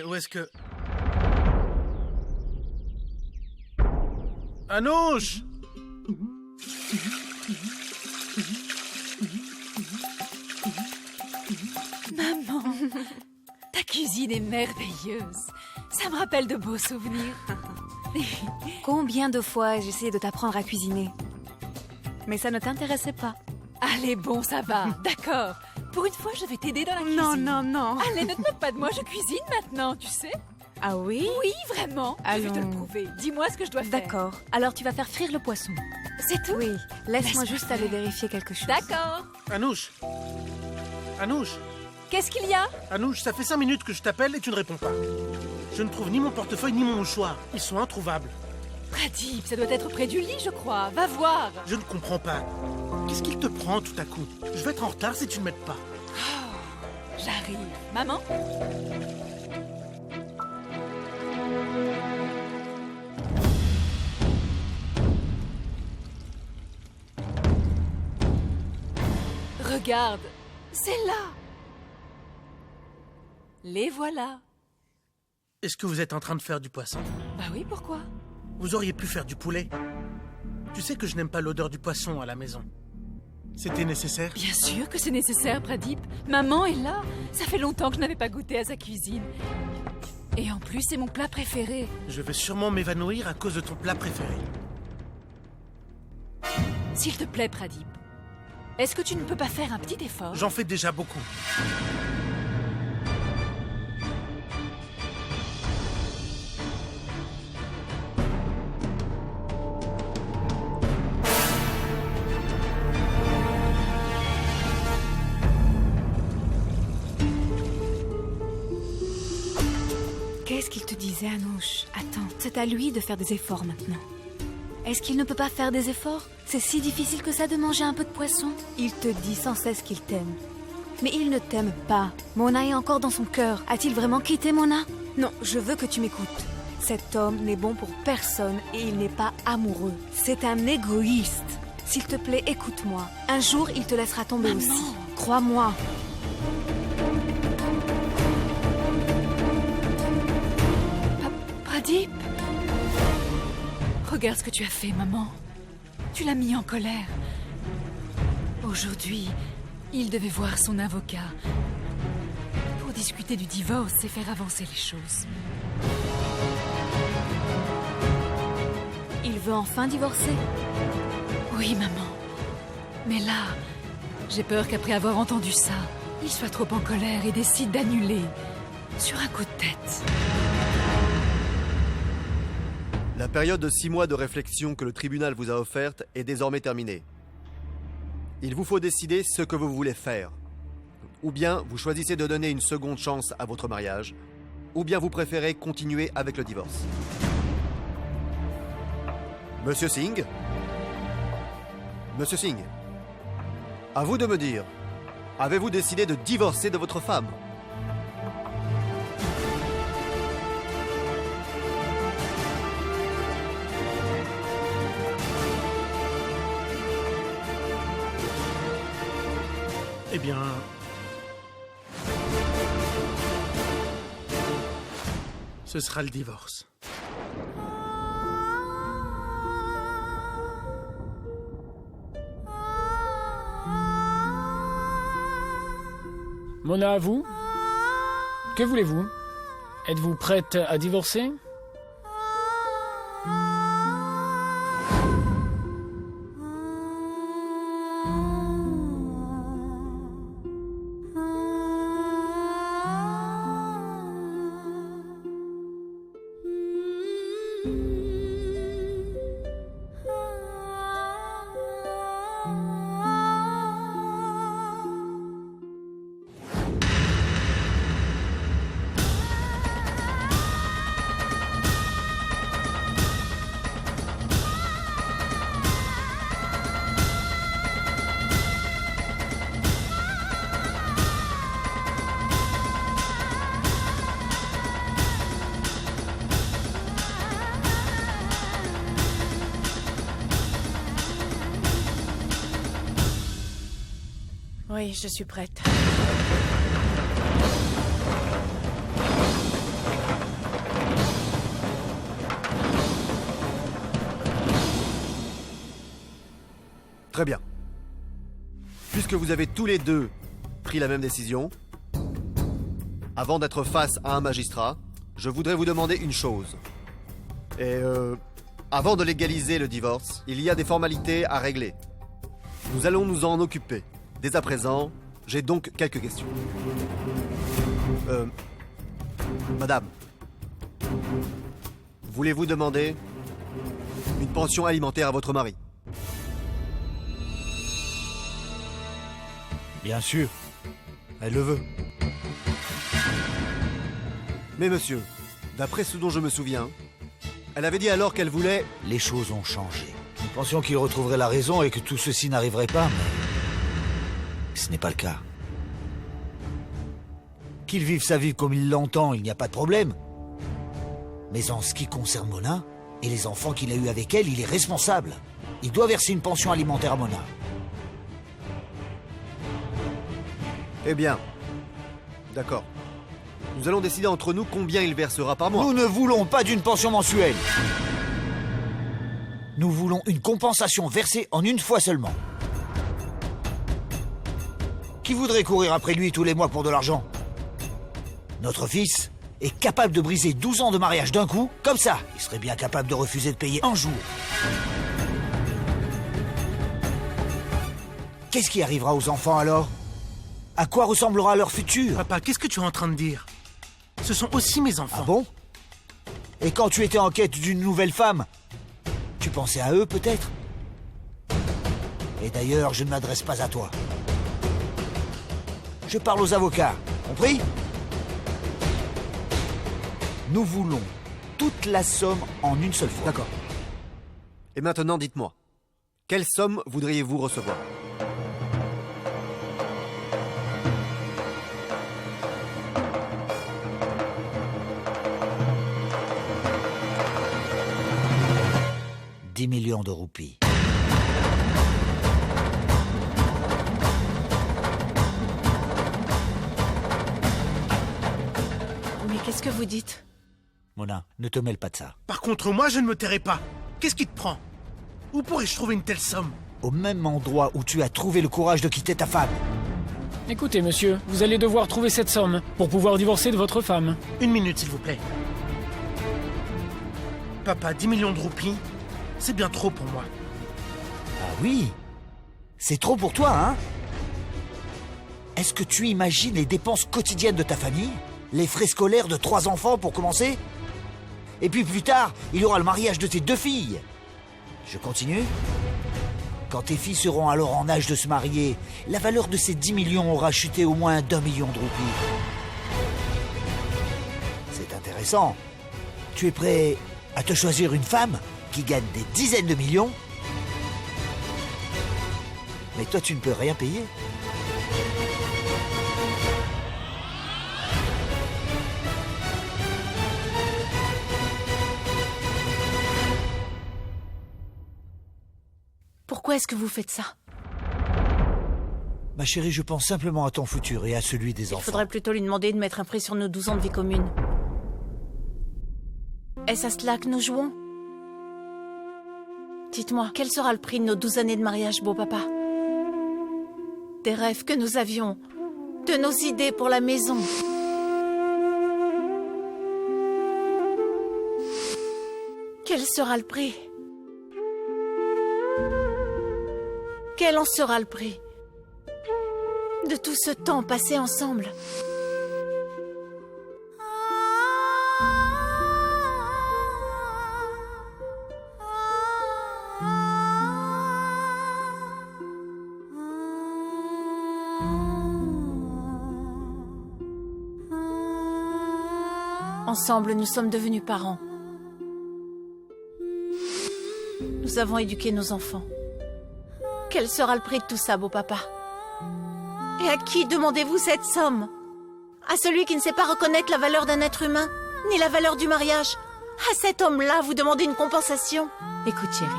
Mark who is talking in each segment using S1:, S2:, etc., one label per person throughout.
S1: où est-ce que... Anouche!
S2: Maman, ta cuisine est merveilleuse. Ça me rappelle de beaux souvenirs.
S3: Combien de fois j'ai essayé de t'apprendre à cuisiner? Mais ça ne t'intéressait pas.
S2: Allez, bon, ça va. D'accord. Pour une fois, je vais t'aider dans la cuisine.
S3: Non.
S2: Allez, ne te moque pas de moi, je cuisine maintenant, tu sais.
S3: Ah oui?
S2: Oui, vraiment. Je vais te le
S3: Allons.
S2: prouver. Dis-moi ce que je dois faire.
S3: D'accord. Alors tu vas faire frire le poisson.
S2: C'est tout?
S3: Oui. Laisse-moi
S2: Laisse-moi
S3: juste aller vérifier quelque chose.
S2: D'accord.
S1: Anouche! Anouche!
S2: Qu'est-ce qu'il y a?
S1: Anouche, ça fait 5 minutes que je t'appelle et tu ne réponds pas. Je ne trouve ni mon portefeuille ni mon mouchoir. Ils sont introuvables.
S2: Pradip, ça doit être près du lit, je crois. Va voir.
S1: Je ne comprends pas. Qu'est-ce qu'il te prend tout à coup? Je vais être en retard si tu ne m'aides pas.
S2: J'arrive. Maman? Regarde, c'est là. Les voilà.
S1: Est-ce que vous êtes en train de faire du poisson?
S2: Bah oui, pourquoi?
S1: Vous auriez pu faire du poulet. Tu sais que je n'aime pas l'odeur du poisson à la maison. C'était nécessaire?
S2: Bien sûr que c'est nécessaire, Pradip. Maman est là. Ça fait longtemps que je n'avais pas goûté à sa cuisine. Et en plus, c'est mon plat préféré.
S1: Je vais sûrement m'évanouir à cause de ton plat préféré.
S2: S'il te plaît, Pradip, est-ce que tu ne peux pas faire un petit effort?
S1: J'en fais déjà beaucoup.
S3: Qu'est-ce qu'il te disait, Anouche? Attends, c'est à lui de faire des efforts maintenant. Est-ce qu'il ne peut pas faire des efforts? C'est si difficile que ça de manger un peu de poisson? Il te dit sans cesse qu'il t'aime. Mais il ne t'aime pas. Mona est encore dans son cœur. A-t-il vraiment quitté Mona? Non, je veux que tu m'écoutes. Cet homme n'est bon pour personne et il n'est pas amoureux. C'est un égoïste. S'il te plaît, écoute-moi. Un jour, il te laissera tomber
S2: Maman.
S3: aussi. Crois-moi.
S2: Pradip, regarde ce que tu as fait, maman. Tu l'as mis en colère. Aujourd'hui, il devait voir son avocat pour discuter du divorce et faire avancer les choses.
S3: Il veut enfin divorcer.
S2: Oui, maman. Mais là, j'ai peur qu'après avoir entendu ça, il soit trop en colère et décide d'annuler sur un coup de tête.
S4: La période de 6 mois de réflexion que le tribunal vous a offerte est désormais terminée. Il vous faut décider ce que vous voulez faire. Ou bien vous choisissez de donner une seconde chance à votre mariage, ou bien vous préférez continuer avec le divorce. Monsieur Singh? Monsieur Singh, à vous de me dire, avez-vous décidé de divorcer de votre femme?
S1: Eh bien... ce sera le divorce.
S5: Mona, à vous? Que voulez-vous? Êtes-vous prête à divorcer?
S3: Oui, je suis prête.
S4: Très bien. Puisque vous avez tous les deux pris la même décision, avant d'être face à un magistrat, je voudrais vous demander une chose. Et avant de légaliser le divorce, il y a des formalités à régler. Nous allons nous en occuper. Dès à présent, j'ai donc quelques questions. Madame, voulez-vous demander une pension alimentaire à votre mari?
S6: Bien sûr. Elle le veut.
S4: Mais monsieur, d'après ce dont je me souviens, elle avait dit alors qu'elle voulait...
S6: Les choses ont changé. Nous pensions qu'il retrouverait la raison et que tout ceci n'arriverait pas, mais... ce n'est pas le cas. Qu'il vive sa vie comme il l'entend, il n'y a pas de problème. Mais en ce qui concerne Mona, et les enfants qu'il a eus avec elle, il est responsable. Il doit verser une pension alimentaire à Mona.
S4: Eh bien, d'accord. Nous allons décider entre nous combien il versera par mois.
S6: Nous ne voulons pas d'une pension mensuelle. Nous voulons une compensation versée en une fois seulement. Qui voudrait courir après lui tous les mois pour de l'argent? Notre fils est capable de briser 12 ans de mariage d'un coup, comme ça. Il serait bien capable de refuser de payer un jour. Qu'est-ce qui arrivera aux enfants alors? À quoi ressemblera leur futur?
S1: Papa, qu'est-ce que tu es en train de dire? Ce sont aussi mes enfants.
S6: Ah bon? Et quand tu étais en quête d'une nouvelle femme, tu pensais à eux peut-être? Et d'ailleurs, je ne m'adresse pas à toi. Je parle aux avocats, compris? Nous voulons toute la somme en une seule fois.
S4: D'accord. Et maintenant, dites-moi, quelle somme voudriez-vous recevoir?
S6: $10 millions de roupies.
S3: Mais qu'est-ce que vous dites?
S6: Mona, ne te mêle pas de ça.
S1: Par contre, moi, je ne me tairai pas. Qu'est-ce qui te prend? Où pourrais-je trouver une telle somme?
S6: Au même endroit où tu as trouvé le courage de quitter ta femme.
S5: Écoutez, monsieur, vous allez devoir trouver cette somme pour pouvoir divorcer de votre femme.
S1: Une minute, s'il vous plaît. Papa, 10 millions de roupies, c'est bien trop pour moi.
S6: Ah oui? C'est trop pour toi, hein? Est-ce que tu imagines les dépenses quotidiennes de ta famille? Les frais scolaires de 3 enfants pour commencer? Et puis plus tard, il y aura le mariage de tes 2 filles. Je continue? Quand tes filles seront alors en âge de se marier, la valeur de ces 10 millions aura chuté au moins d'1 million de roupies. C'est intéressant. Tu es prêt à te choisir une femme qui gagne des dizaines de millions? Mais toi, tu ne peux rien payer.
S3: Pourquoi est-ce que vous faites ça?
S6: Ma chérie, je pense simplement à ton futur et à celui des enfants.
S3: Il faudrait plutôt lui demander de mettre un prix sur nos 12 ans de vie commune. Est-ce à cela que nous jouons? Dites-moi, quel sera le prix de nos 12 années de mariage, beau papa? Des rêves que nous avions, de nos idées pour la maison. Quel sera le prix? Quel en sera le prix de tout ce temps passé ensemble? Ensemble, nous sommes devenus parents. Nous avons éduqué nos enfants. Quel sera le prix de tout ça, beau papa? Et à qui demandez-vous cette somme? À celui qui ne sait pas reconnaître la valeur d'un être humain, ni la valeur du mariage? À cet homme-là, vous demandez une compensation?
S2: Écoute, chérie,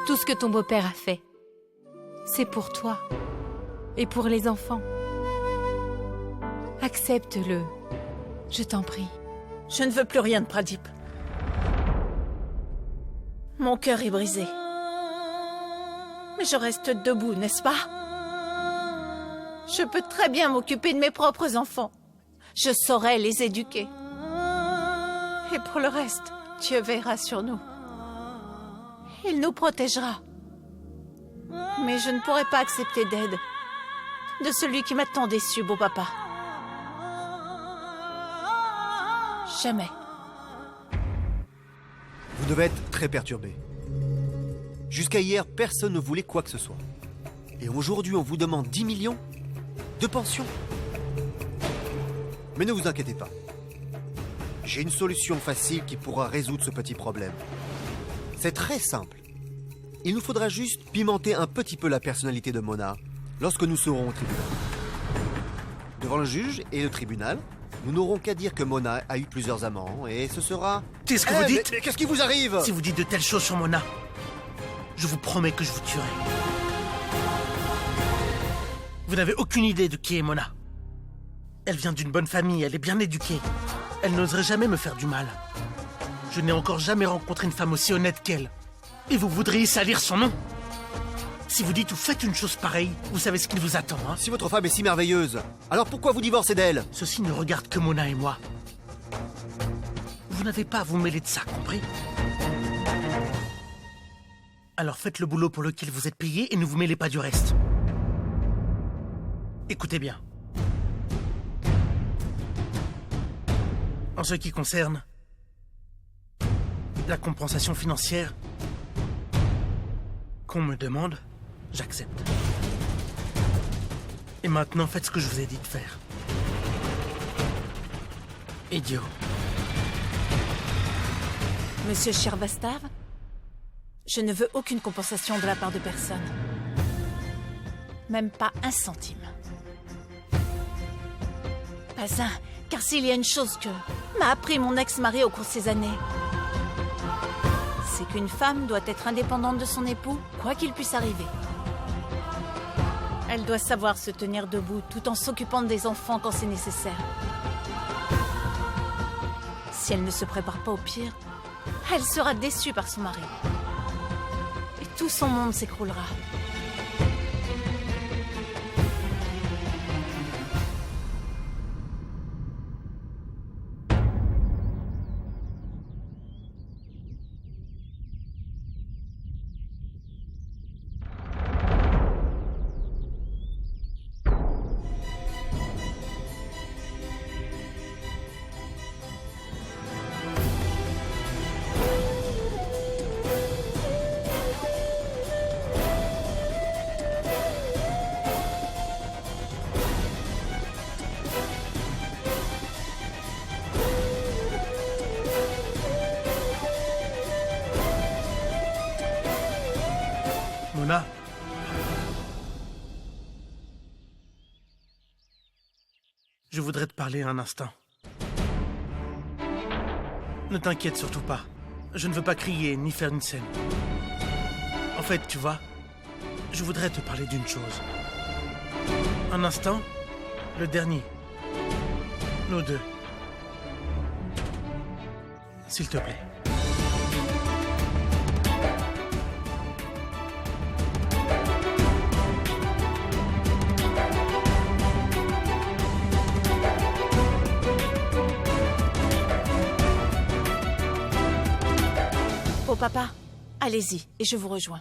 S2: tout ce que ton beau-père a fait, c'est pour toi et pour les enfants. Accepte-le, je t'en prie.
S3: Je ne veux plus rien de Pradip. Mon cœur est brisé.
S7: Mais je reste debout, n'est-ce pas? Je peux très bien m'occuper de mes propres enfants. Je saurai les éduquer. Et pour le reste, Dieu veillera sur nous. Il nous protégera. Mais je ne pourrai pas accepter d'aide de celui qui m'a tant déçu, beau papa. Jamais.
S4: Vous devez être très perturbé. Jusqu'à hier, personne ne voulait quoi que ce soit. Et aujourd'hui, on vous demande 10 millions de pension. Mais ne vous inquiétez pas. J'ai une solution facile qui pourra résoudre ce petit problème. C'est très simple. Il nous faudra juste pimenter un petit peu la personnalité de Mona lorsque nous serons au tribunal. Devant le juge et le tribunal, nous n'aurons qu'à dire que Mona a eu plusieurs amants et ce sera...
S1: Qu'est-ce que vous dites?
S4: Mais qu'est-ce qui vous arrive?
S1: Si vous dites de telles choses sur Mona, je vous promets que je vous tuerai. Vous n'avez aucune idée de qui est Mona. Elle vient d'une bonne famille, elle est bien éduquée. Elle n'oserait jamais me faire du mal. Je n'ai encore jamais rencontré une femme aussi honnête qu'elle. Et vous voudriez salir son nom? Si vous dites ou faites une chose pareille, vous savez ce qu'il vous attend, hein?
S4: Si votre femme est si merveilleuse, alors pourquoi vous divorcez d'elle?
S1: Ceci ne regarde que Mona et moi. Vous n'avez pas à vous mêler de ça, compris? Alors faites le boulot pour lequel vous êtes payé et ne vous mêlez pas du reste. Écoutez bien. En ce qui concerne la compensation financière qu'on me demande, j'accepte. Et maintenant, faites ce que je vous ai dit de faire. Idiot.
S7: Monsieur Shervastav, je ne veux aucune compensation de la part de personne. Même pas un centime. Pas un, car s'il y a une chose que m'a appris mon ex-mari au cours de ces années, c'est qu'une femme doit être indépendante de son époux, quoi qu'il puisse arriver. Elle doit savoir se tenir debout tout en s'occupant des enfants quand c'est nécessaire. Si elle ne se prépare pas au pire, elle sera déçue par son mari. Et tout son monde s'écroulera.
S1: Mona. Je voudrais te parler un instant. Ne t'inquiète surtout pas. Je ne veux pas crier ni faire une scène. En fait, tu vois, je voudrais te parler d'une chose. Un instant, le dernier. Nous deux. S'il te plaît.
S7: Oh papa, allez-y et je vous rejoins.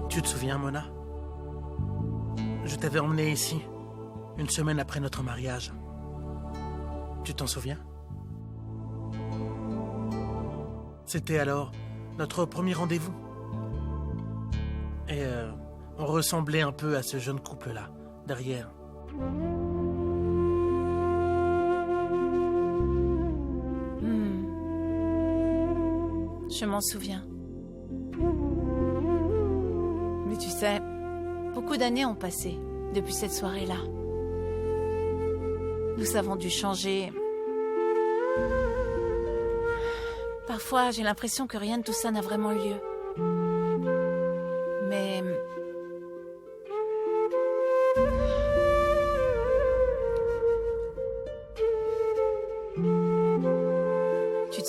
S1: Tu te souviens, Mona? Je t'avais emmenée ici, une semaine après notre mariage. Tu t'en souviens? C'était alors notre premier rendez-vous. Et on ressemblait un peu à ce jeune couple-là, derrière.
S7: Je m'en souviens. Mais tu sais, beaucoup d'années ont passé depuis cette soirée-là. Nous avons dû changer. Parfois, j'ai l'impression que rien de tout ça n'a vraiment eu lieu. Mais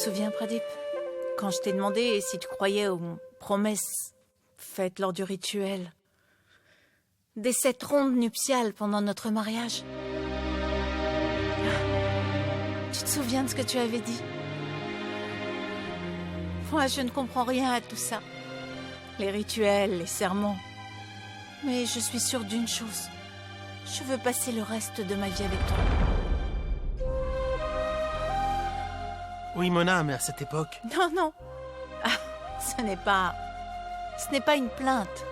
S7: souviens, Pradip, quand je t'ai demandé si tu croyais aux promesses faites lors du rituel des 7 rondes nuptiales pendant notre mariage? Tu te souviens de ce que tu avais dit? Moi, je ne comprends rien à tout ça. Les rituels, les serments. Mais je suis sûre d'une chose. Je veux passer le reste de ma vie avec toi.
S1: Oui, Mona, mais à cette époque...
S7: Non, non. Ah, ce n'est pas une plainte.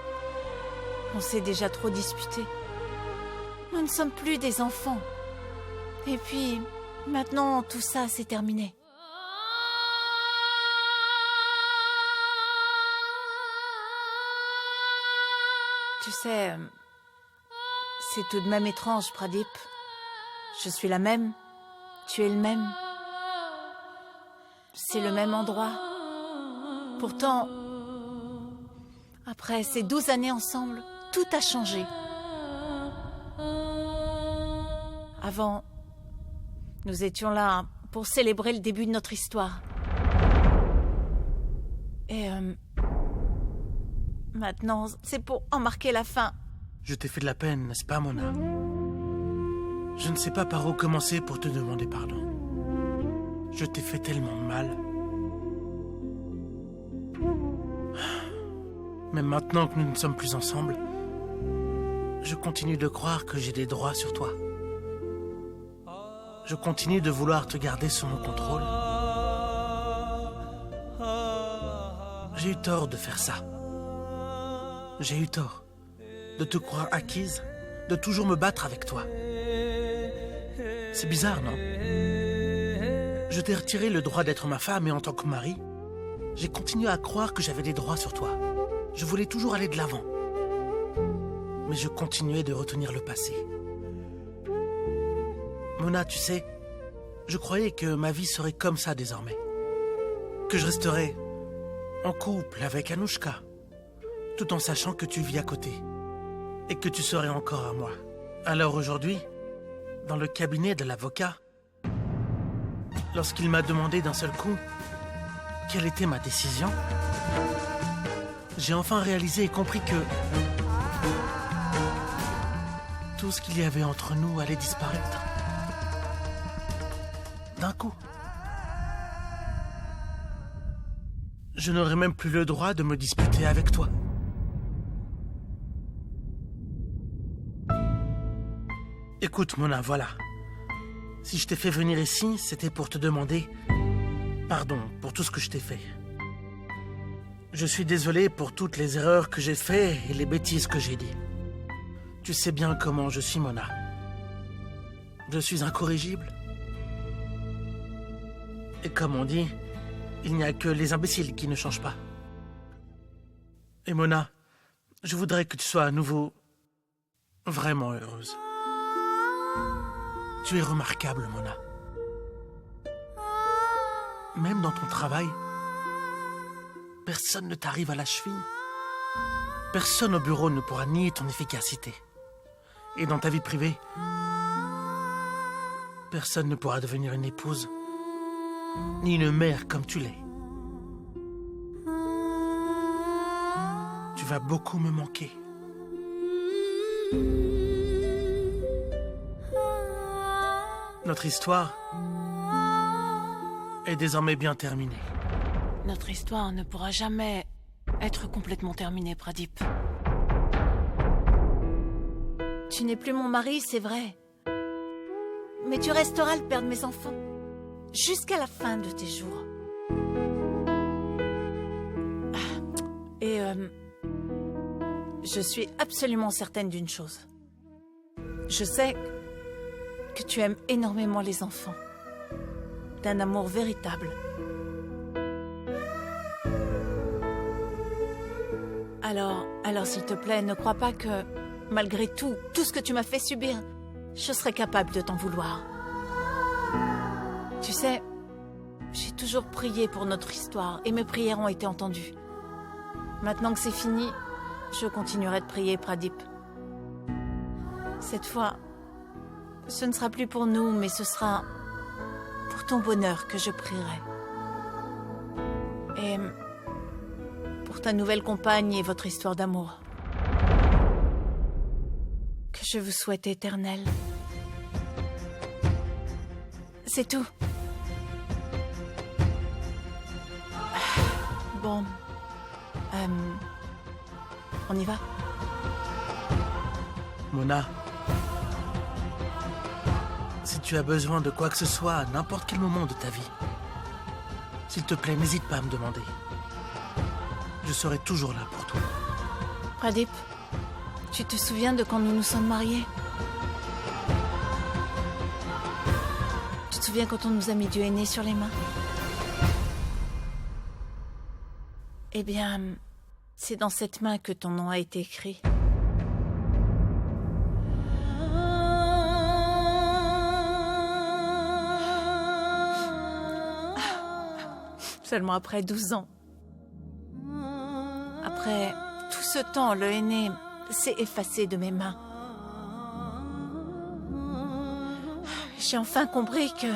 S7: On s'est déjà trop disputé. Nous ne sommes plus des enfants. Et puis, maintenant, tout ça, c'est terminé. Tu sais, c'est tout de même étrange, Pradip. Je suis la même, tu es le même. C'est le même endroit. Pourtant, après ces 12 années ensemble, tout a changé. Avant, nous étions là pour célébrer le début de notre histoire. Et maintenant, c'est pour en marquer la fin.
S1: Je t'ai fait de la peine, n'est-ce pas, Mona? Je ne sais pas par où commencer pour te demander pardon. Je t'ai fait tellement de mal. Même maintenant que nous ne sommes plus ensemble, je continue de croire que j'ai des droits sur toi. Je continue de vouloir te garder sous mon contrôle. J'ai eu tort de faire ça. J'ai eu tort de te croire acquise, de toujours me battre avec toi. C'est bizarre, non? Je t'ai retiré le droit d'être ma femme et en tant que mari, j'ai continué à croire que j'avais des droits sur toi. Je voulais toujours aller de l'avant. Mais je continuais de retenir le passé. Mona, tu sais, je croyais que ma vie serait comme ça désormais. Que je resterais en couple avec Anouchka, tout en sachant que tu vis à côté et que tu serais encore à moi. Alors aujourd'hui, dans le cabinet de l'avocat, lorsqu'il m'a demandé d'un seul coup quelle était ma décision, j'ai enfin réalisé et compris que tout ce qu'il y avait entre nous allait disparaître. D'un coup. Je n'aurais même plus le droit de me disputer avec toi. Écoute, Mona, voilà. Si je t'ai fait venir ici, c'était pour te demander pardon pour tout ce que je t'ai fait. Je suis désolé pour toutes les erreurs que j'ai faites et les bêtises que j'ai dit. Tu sais bien comment je suis, Mona. Je suis incorrigible. Et comme on dit, il n'y a que les imbéciles qui ne changent pas. Et Mona, je voudrais que tu sois à nouveau vraiment heureuse. Tu es remarquable, Mona. Même dans ton travail, personne ne t'arrive à la cheville. Personne au bureau ne pourra nier ton efficacité. Et dans ta vie privée, personne ne pourra devenir une épouse, ni une mère comme tu l'es. Tu vas beaucoup me manquer. Notre histoire est désormais bien terminée.
S7: Notre histoire ne pourra jamais être complètement terminée, Pradip. Tu n'es plus mon mari, c'est vrai. Mais tu resteras le père de mes enfants. Jusqu'à la fin de tes jours. Et je suis absolument certaine d'une chose. Je sais que tu aimes énormément les enfants. D'un amour véritable. Alors s'il te plaît, ne crois pas que, malgré tout ce que tu m'as fait subir, je serais capable de t'en vouloir. Tu sais, j'ai toujours prié pour notre histoire et mes prières ont été entendues. Maintenant que c'est fini, je continuerai de prier, Pradip. Cette fois, ce ne sera plus pour nous, mais ce sera pour ton bonheur que je prierai. Et pour ta nouvelle compagne et votre histoire d'amour. Que je vous souhaite éternelle. C'est tout. Bon. On y va?
S1: Mona, si tu as besoin de quoi que ce soit à n'importe quel moment de ta vie, s'il te plaît, n'hésite pas à me demander. Je serai toujours là pour toi.
S7: Pradip, tu te souviens de quand nous nous sommes mariés? Tu te souviens quand on nous a mis du henné sur les mains? Eh bien, c'est dans cette main que ton nom a été écrit. Seulement après 12 ans. Après tout ce temps, le henné s'est effacé de mes mains. J'ai enfin compris que...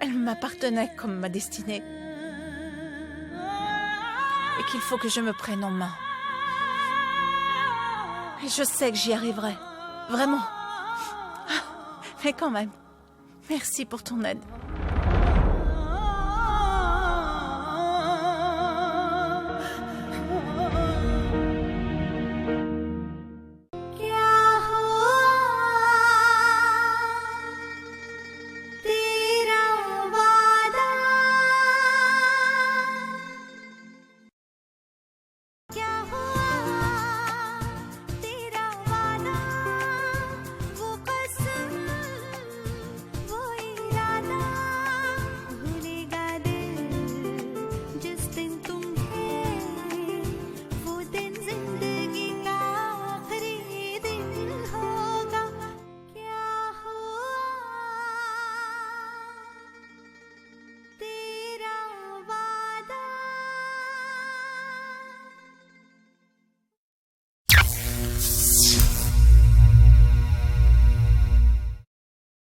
S7: elle m'appartenait comme ma destinée. Et qu'il faut que je me prenne en main. Et je sais que j'y arriverai. Vraiment. Mais quand même, merci pour ton aide.